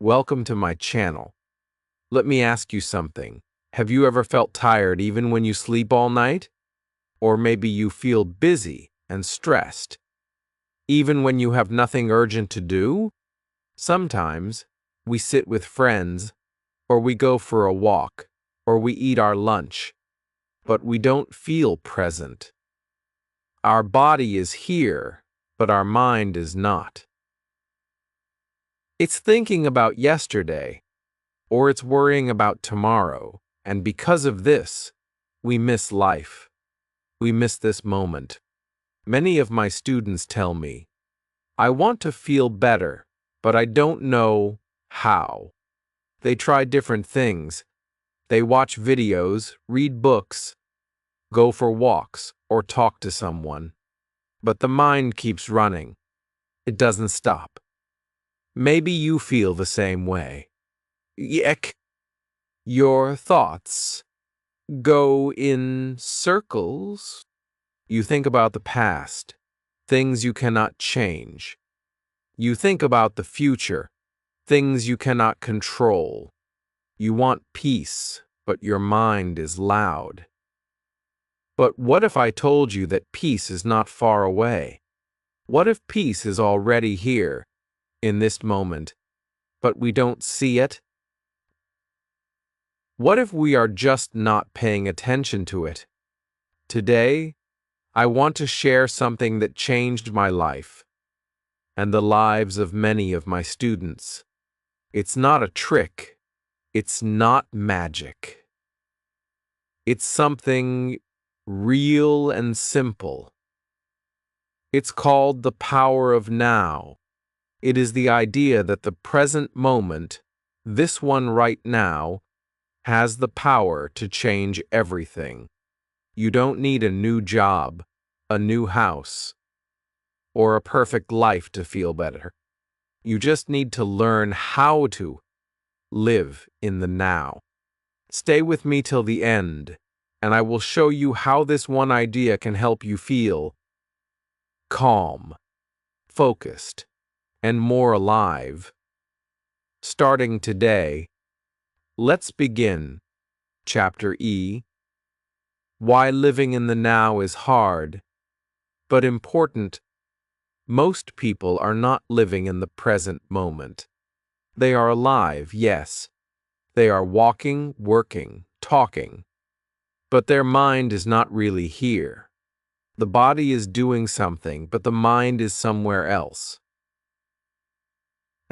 Welcome to my channel. Let me ask you something. Have you ever felt tired even when you sleep all night? Or maybe you feel busy and stressed, even when you have nothing urgent to do? Sometimes we sit with friends, or we go for a walk, or we eat our lunch, but we don't feel present. Our body is here, but our mind is not. It's thinking about yesterday, or it's worrying about tomorrow, and because of this, we miss life. We miss this moment. Many of my students tell me, I want to feel better, but I don't know how. They try different things. They watch videos, read books, go for walks, or talk to someone. But the mind keeps running. It doesn't stop. Maybe you feel the same way. Yuck. Your thoughts go in circles. You think about the past, things you cannot change. You think about the future, things you cannot control. You want peace, but your mind is loud. But what if I told you that peace is not far away? What if peace is already here, in this moment, but we don't see it? What if we are just not paying attention to it? Today, I want to share something that changed my life and the lives of many of my students. It's not a trick. It's not magic. It's something real and simple. It's called the power of now. It is the idea that the present moment, this one right now, has the power to change everything. You don't need a new job, a new house, or a perfect life to feel better. You just need to learn how to live in the now. Stay with me till the end, and I will show you how this one idea can help you feel calm, focused, and more alive. Starting today, let's begin. Chapter E. Why living in the now is hard, but important. Most people are not living in the present moment. They are alive, yes. They are walking, working, talking. But their mind is not really here. The body is doing something, but the mind is somewhere else.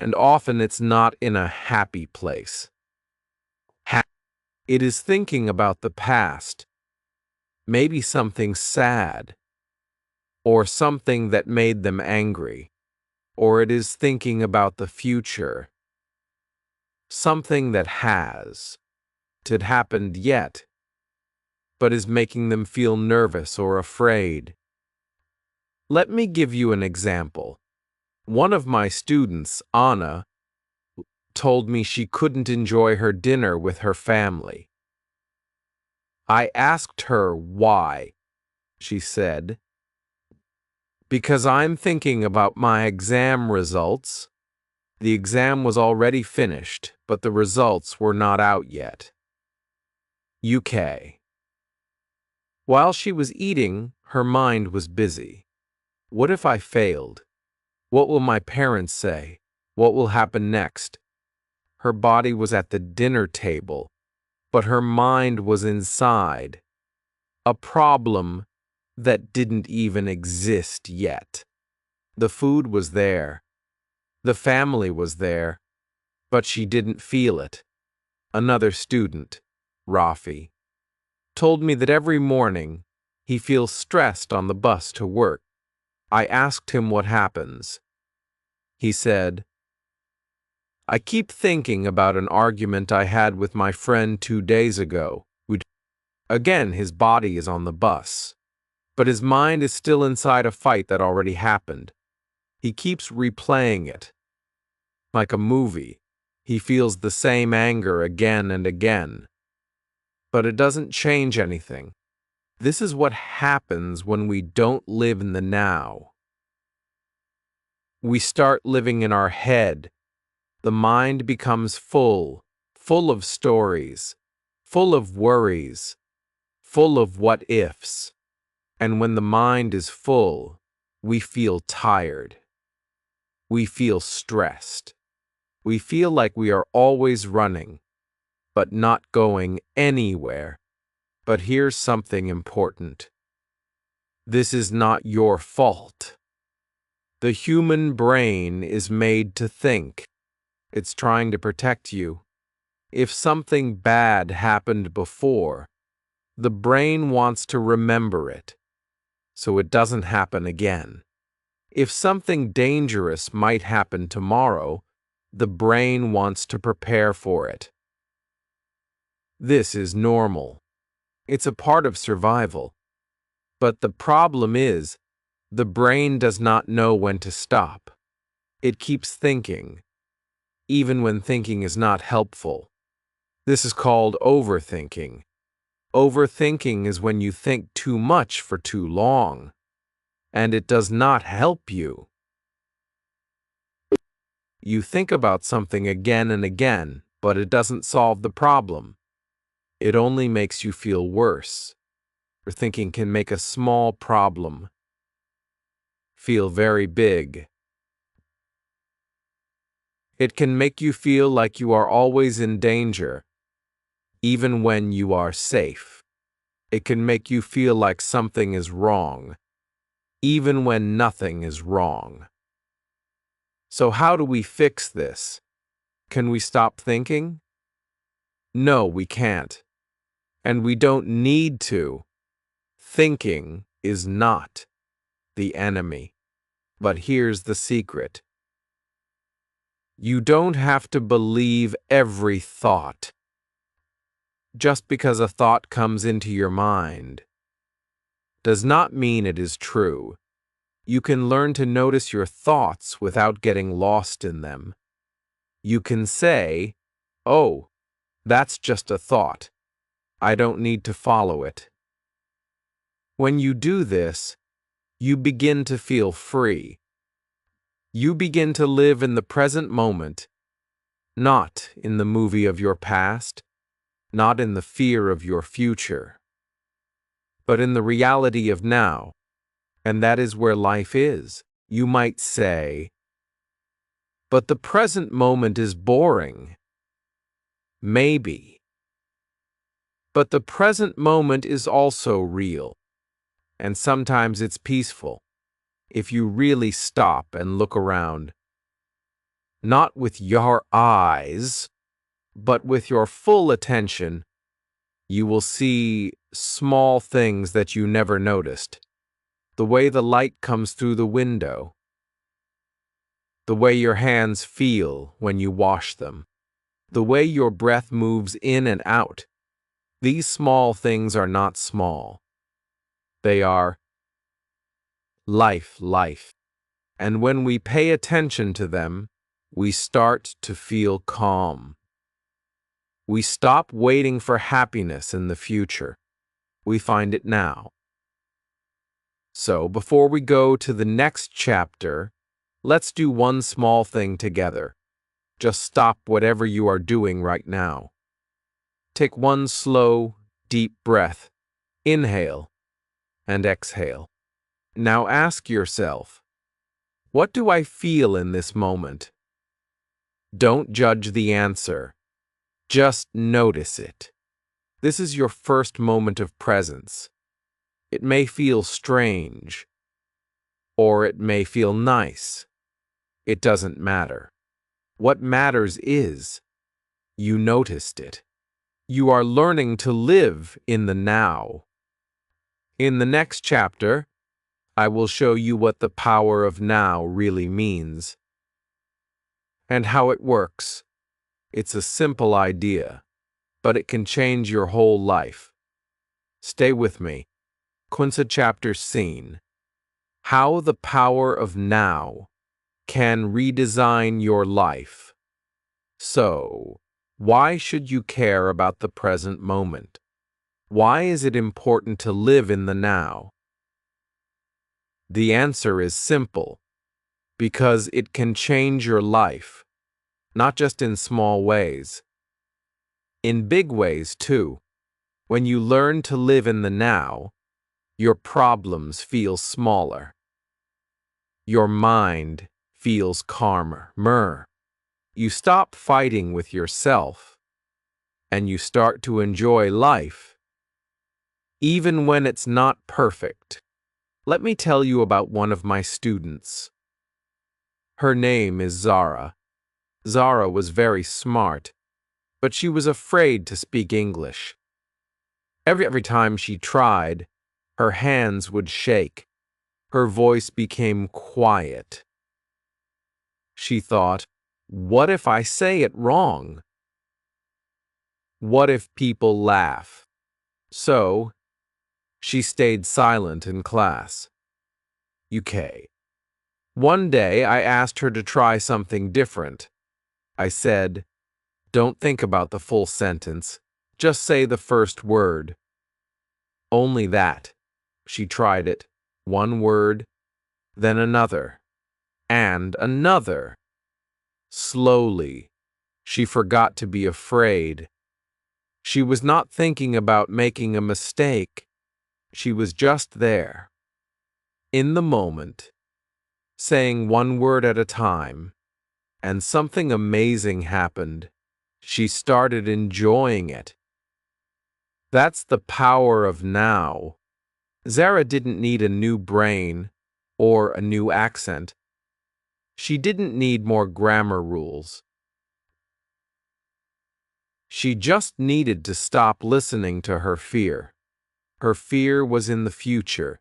And often it's not in a happy place. It is thinking about the past, maybe something sad, or something that made them angry, or it is thinking about the future, something that hasn't happened yet, but is making them feel nervous or afraid. Let me give you an example. One of my students, Anna, told me she couldn't enjoy her dinner with her family. I asked her why. She said, because I'm thinking about my exam results. The exam was already finished, but the results were not out yet. UK. While she was eating, her mind was busy. What if I failed? What will my parents say? What will happen next? Her body was at the dinner table, but her mind was inside. A problem that didn't even exist yet. The food was there. The family was there, but she didn't feel it. Another student, Rafi, told me that every morning he feels stressed on the bus to work. I asked him what happens. He said, I keep thinking about an argument I had with my friend 2 days ago. Again, his body is on the bus, but his mind is still inside a fight that already happened. He keeps replaying it. Like a movie, he feels the same anger again and again. But it doesn't change anything. This is what happens when we don't live in the now. We start living in our head, the mind becomes full of stories, full of worries, full of what-ifs. And when the mind is full, we feel tired. We feel stressed. We feel like we are always running, but not going anywhere. But here's something important. This is not your fault. The human brain is made to think. It's trying to protect you. If something bad happened before, the brain wants to remember it, so it doesn't happen again. If something dangerous might happen tomorrow, the brain wants to prepare for it. This is normal. It's a part of survival. But the problem is, the brain does not know when to stop. It keeps thinking, even when thinking is not helpful. This is called overthinking. Overthinking is when you think too much for too long, and it does not help you. You think about something again and again, but it doesn't solve the problem. It only makes you feel worse. Overthinking can make a small problem feel very big. It can make you feel like you are always in danger, even when you are safe. It can make you feel like something is wrong, even when nothing is wrong. So how do we fix this? Can we stop thinking? No, we can't. And we don't need to. Thinking is not the enemy. But here's the secret. You don't have to believe every thought. Just because a thought comes into your mind does not mean it is true. You can learn to notice your thoughts without getting lost in them. You can say, "Oh, that's just a thought. I don't need to follow it." When you do this, you begin to feel free. You begin to live in the present moment, not in the movie of your past, not in the fear of your future, but in the reality of now. And that is where life is. You might say, "But the present moment is boring." Maybe. But the present moment is also real, and sometimes it's peaceful. If you really stop and look around, not with your eyes, but with your full attention, you will see small things that you never noticed. The way the light comes through the window, the way your hands feel when you wash them, the way your breath moves in and out. These small things are not small. They are life. And when we pay attention to them, we start to feel calm. We stop waiting for happiness in the future. We find it now. So, before we go to the next chapter, let's do one small thing together. Just stop whatever you are doing right now. Take one slow, deep breath. Inhale and exhale. Now ask yourself, what do I feel in this moment? Don't judge the answer. Just notice it. This is your first moment of presence. It may feel strange, or it may feel nice. It doesn't matter. What matters is, you noticed it. You are learning to live in the now. In the next chapter, I will show you what the power of now really means and how it works. It's a simple idea, but it can change your whole life. Stay with me. Quince chapter scene. How the power of now can redesign your life. So, why should you care about the present moment? Why is it important to live in the now? The answer is simple. Because it can change your life. not just in small ways. In big ways, too. When you learn to live in the now, your problems feel smaller. Your mind feels calmer. You stop fighting with yourself, and you start to enjoy life, even when it's not perfect. Let me tell you about one of my students. Her name is Zara. Zara was very smart, but she was afraid to speak English. Every time she tried, her hands would shake. Her voice became quiet. She thought, what if I say it wrong? What if people laugh? So, she stayed silent in class. UK. One day, I asked her to try something different. I said, don't think about the full sentence. Just say the first word. Only that. She tried it. One word, then another, and another. Slowly, she forgot to be afraid. She was not thinking about making a mistake. She was just there, in the moment, saying one word at a time, and something amazing happened. She started enjoying it. That's the power of now. Zara didn't need a new brain or a new accent. She didn't need more grammar rules. She just needed to stop listening to her fear. Her fear was in the future,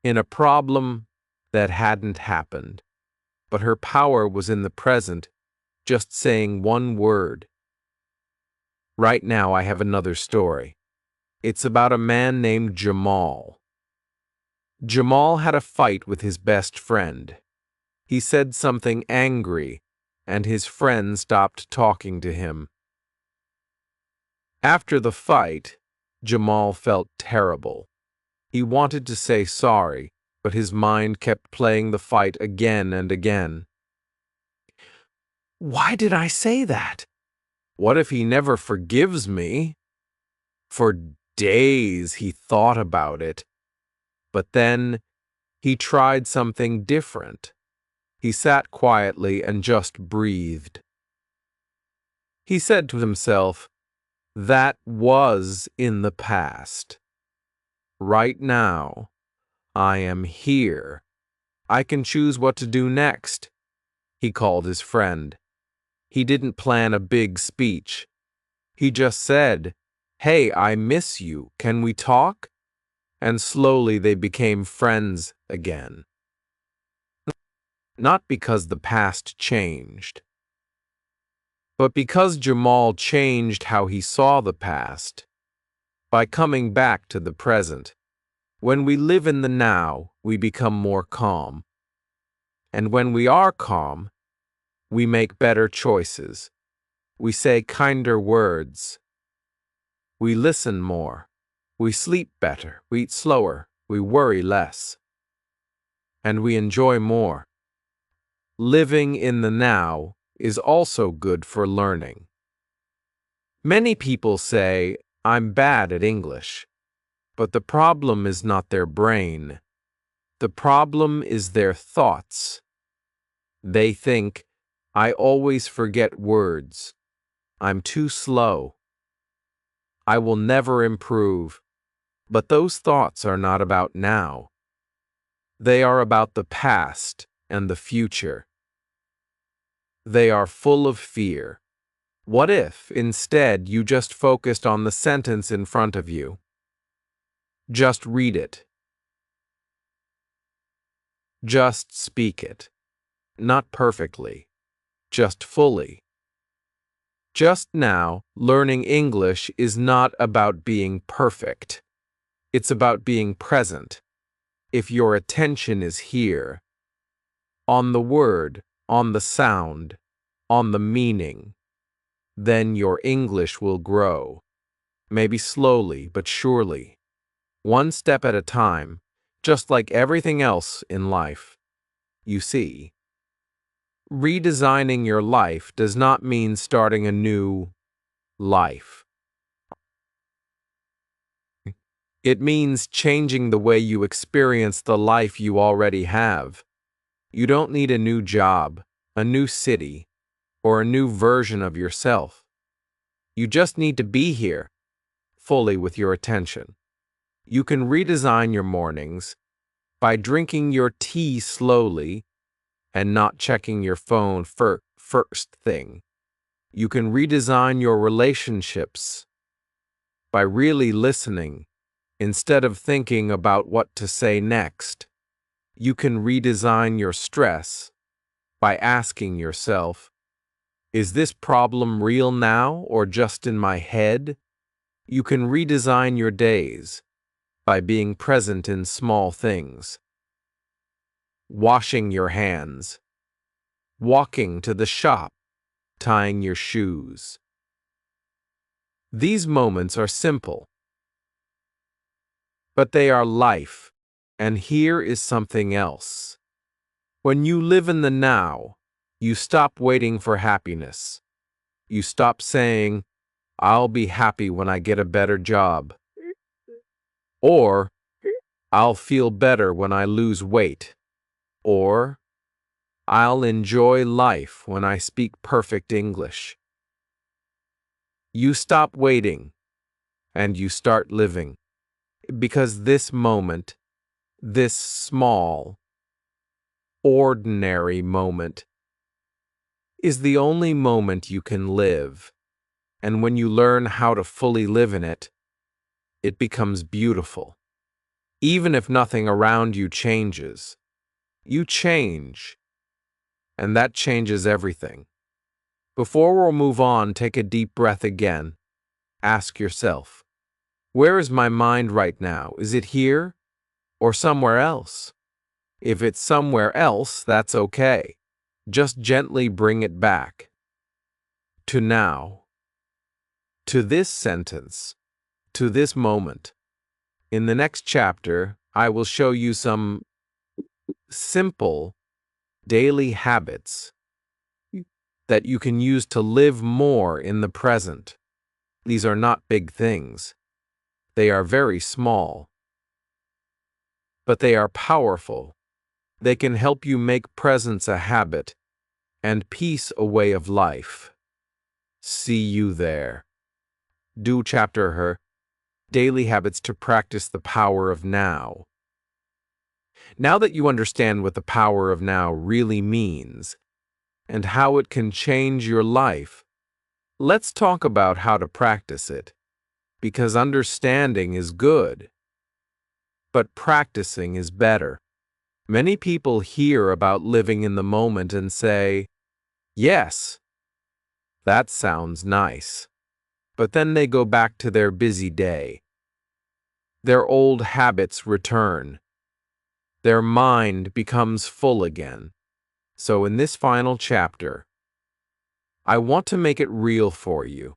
in a problem that hadn't happened. But her power was in the present, just saying one word. Right now I have another story. It's about a man named Jamal. Jamal had a fight with his best friend. He said something angry, and his friend stopped talking to him. After the fight, Jamal felt terrible. He wanted to say sorry, but his mind kept playing the fight again and again. Why did I say that? What if he never forgives me? For days he thought about it, but then he tried something different. He sat quietly and just breathed. He said to himself, that was in the past. Right now, I am here. I can choose what to do next. He called his friend. He didn't plan a big speech. He just said, hey, I miss you. Can we talk? And slowly they became friends again. Not because the past changed, but because Jamal changed how he saw the past. By coming back to the present, when we live in the now, we become more calm. And when we are calm, we make better choices. We say kinder words. We listen more. We sleep better. We eat slower. We worry less. And we enjoy more. Living in the now is also good for learning. Many people say, I'm bad at English. But the problem is not their brain. The problem is their thoughts. They think, I always forget words. I'm too slow. I will never improve. But those thoughts are not about now. They are about the past and the future. They are full of fear. What if, instead, you just focused on the sentence in front of you? Just read it. Just speak it. Not perfectly. Just fully. Just now, learning English is not about being perfect. It's about being present. If your attention is here, on the word, on the sound, on the meaning, then your English will grow. Maybe slowly, but surely. One step at a time, just like everything else in life. You see, Redesigning your life does not mean starting a new life. It means changing the way you experience the life you already have. You don't need a new job, a new city, or a new version of yourself. You just need to be here, fully with your attention. You can redesign your mornings by drinking your tea slowly and not checking your phone first thing. You can redesign your relationships by really listening instead of thinking about what to say next. You can redesign your stress by asking yourself, is this problem real now or just in my head? You can redesign your days by being present in small things. Washing your hands, walking to the shop, tying your shoes. These moments are simple, but they are life. And here is something else. When you live in the now, you stop waiting for happiness. You stop saying, I'll be happy when I get a better job. Or, I'll feel better when I lose weight. Or, I'll enjoy life when I speak perfect English. You stop waiting, and you start living. Because this moment, this small, ordinary moment, is the only moment you can live. And when you learn how to fully live in it, it becomes beautiful. Even if nothing around you changes, you change, and that changes everything. Before we move on, take a deep breath again. Ask yourself, where is my mind right now? Is it here or somewhere else? If it's somewhere else, that's okay. Just gently bring it back to now, to this sentence, to this moment. In the next chapter, I will show you some simple daily habits that you can use to live more in the present. These are not big things. They are very small, but they are powerful. They can help you make presence a habit and peace a way of life. See you there. Do chapter her daily habits to practice the power of now. Now that you understand what the power of now really means and how it can change your life, let's talk about how to practice it. Because understanding is good, but practicing is better. Many people hear about living in the moment and say, yes, that sounds nice. But then they go back to their busy day. Their old habits return. Their mind becomes full again. So in this final chapter, I want to make it real for you.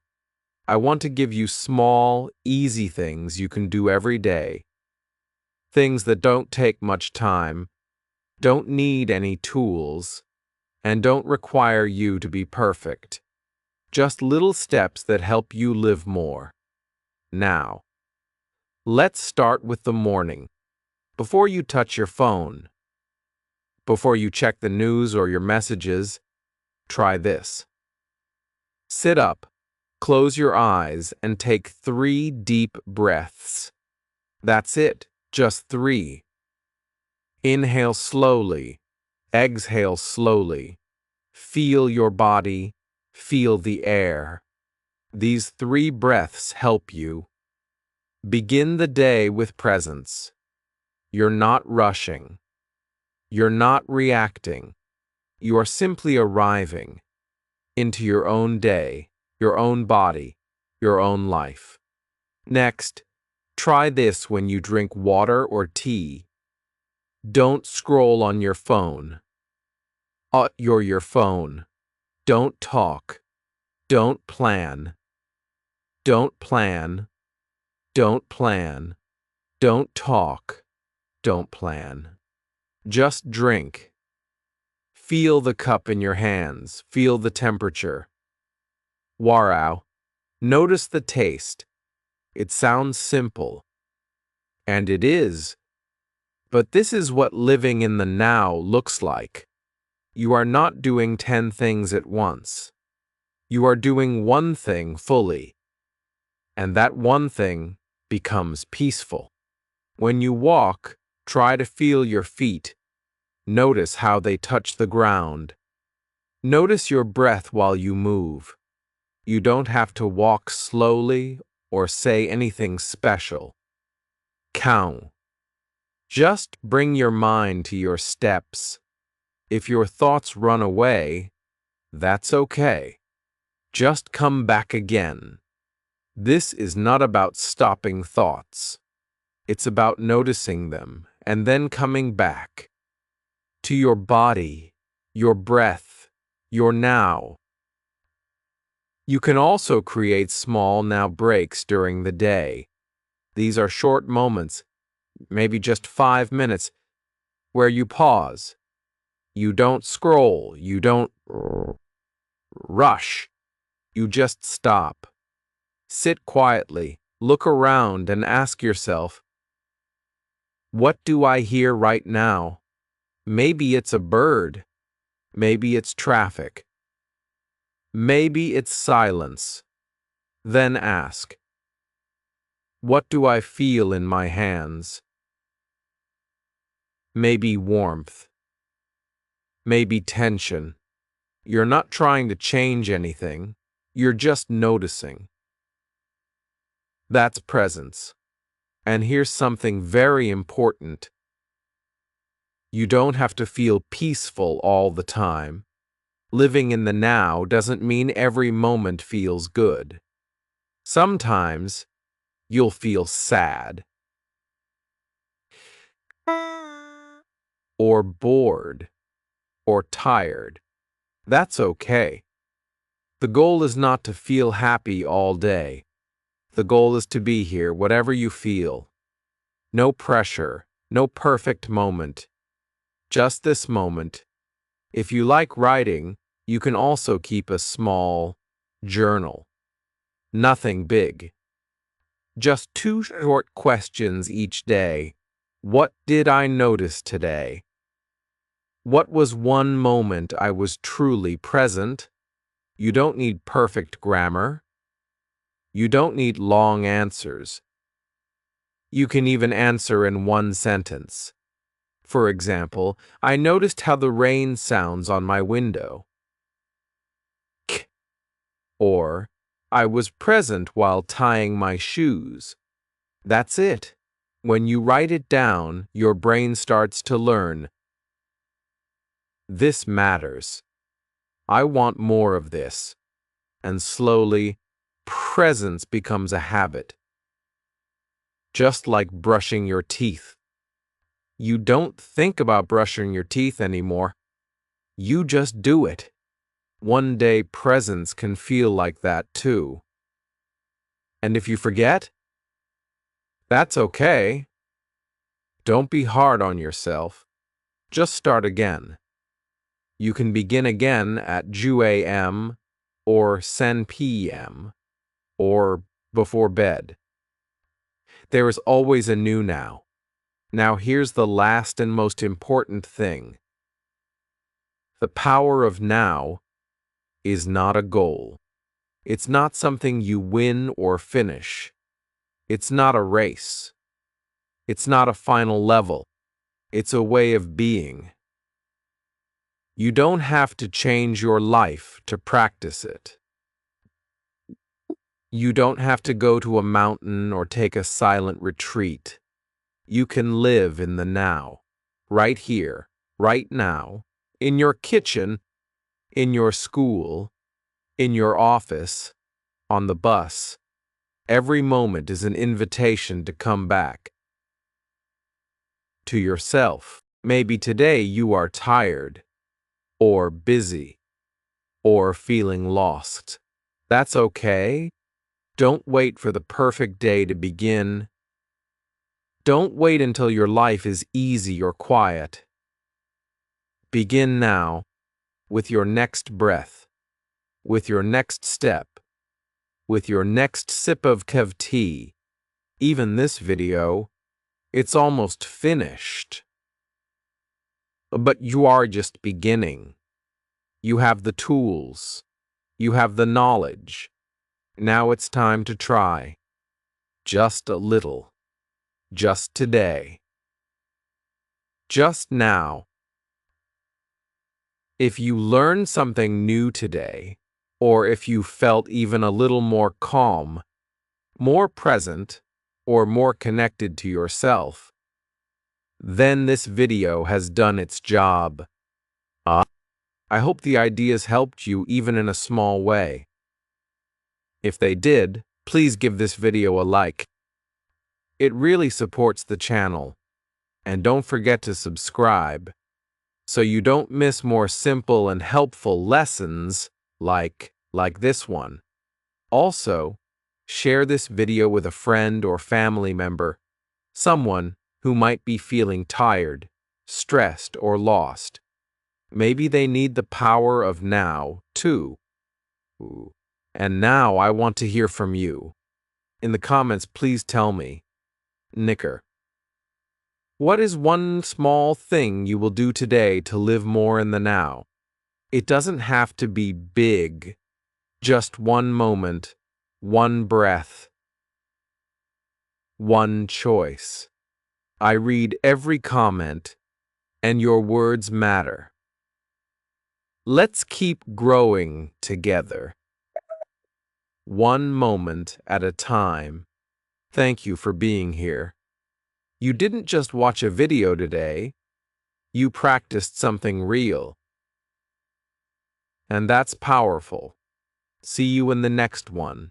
I want to give you small, easy things you can do every day. Things that don't take much time, don't need any tools, and don't require you to be perfect. Just little steps that help you live more. Now, let's start with the morning. Before you touch your phone, before you check the news or your messages, try this. Sit up, close your eyes, and take 3 deep breaths. That's it, just 3. Inhale slowly, exhale slowly. Feel your body, feel the air. These 3 breaths help you. Begin the day with presence. You're not rushing. You're not reacting. You are simply arriving into your own day, your own body, your own life. Next, try this when you drink water or tea. Don't scroll on your phone. You're your phone. Don't talk. Don't plan. Don't plan. Don't plan. Don't talk. Don't plan. Just drink. Feel the cup in your hands. Feel the temperature. Warau. Notice the taste. It sounds simple. And it is. But this is what living in the now looks like. You are not doing 10 things at once. You are doing one thing fully. And that one thing becomes peaceful. When you walk, try to feel your feet. Notice how they touch the ground. Notice your breath while you move. You don't have to walk slowly or say anything special. Count. Just bring your mind to your steps. If your thoughts run away, that's okay. Just come back again. This is not about stopping thoughts. It's about noticing them and then coming back to your body, your breath, your now. You can also create small now breaks during the day. These are short moments, maybe just 5 minutes, where you pause. You don't scroll, you don't rush. You just stop. Sit quietly, look around, and ask yourself, what do I hear right now? Maybe it's a bird. Maybe it's traffic. Maybe it's silence. Then ask, what do I feel in my hands? Maybe warmth. Maybe tension. You're not trying to change anything. You're just noticing. That's presence. And here's something very important. You don't have to feel peaceful all the time. Living in the now doesn't mean every moment feels good. Sometimes you'll feel sad or bored or tired. That's okay. The goal is not to feel happy all day. The goal is to be here, whatever you feel. No pressure, no perfect moment. Just this moment. If you like writing, you can also keep a small journal. Nothing big. Just 2 short questions each day. What did I notice today? What was one moment I was truly present? You don't need perfect grammar. You don't need long answers. You can even answer in one sentence. For example, I noticed how the rain sounds on my window. K. Or, I was present while tying my shoes. That's it. When you write it down, your brain starts to learn. This matters. I want more of this. And slowly, presence becomes a habit. Just like brushing your teeth. You don't think about brushing your teeth anymore. You just do it. One day, presence can feel like that too. And if you forget, that's okay. Don't be hard on yourself. Just start again. You can begin again at 2 a.m. or 10 p.m. or before bed. There is always a new now. Now here's the last and most important thing. The power of now is not a goal. It's not something you win or finish. It's not a race. It's not a final level. It's a way of being. You don't have to change your life to practice it. You don't have to go to a mountain or take a silent retreat. You can live in the now, right here, right now, in your kitchen, in your school, in your office, on the bus. Every moment is an invitation to come back to yourself. Maybe today you are tired, or busy, or feeling lost. That's okay. Don't wait for the perfect day to begin. Don't wait until your life is easy or quiet. Begin now. with your next breath, with your next step, with your next sip of tea. Even this video, it's almost finished. But you are just beginning. You have the tools. You have the knowledge. Now it's time to try. Just a little. Just today. Just now. If you learned something new today, or if you felt even a little more calm, more present, or more connected to yourself, then this video has done its job. I hope the ideas helped you even in a small way. If they did, please give this video a like. It really supports the channel. And don't forget to subscribe so you don't miss more simple and helpful lessons like this one. Also, share this video with a friend or family member, someone who might be feeling tired, stressed, or lost. Maybe they need the power of now, too. And now I want to hear from you. In the comments, please tell me, Knicker, what is one small thing you will do today to live more in the now? It doesn't have to be big. Just one moment, one breath, one choice. I read every comment, and your words matter. Let's keep growing together. One moment at a time. Thank you for being here. You didn't just watch a video today. You practiced something real. And that's powerful. See you in the next one.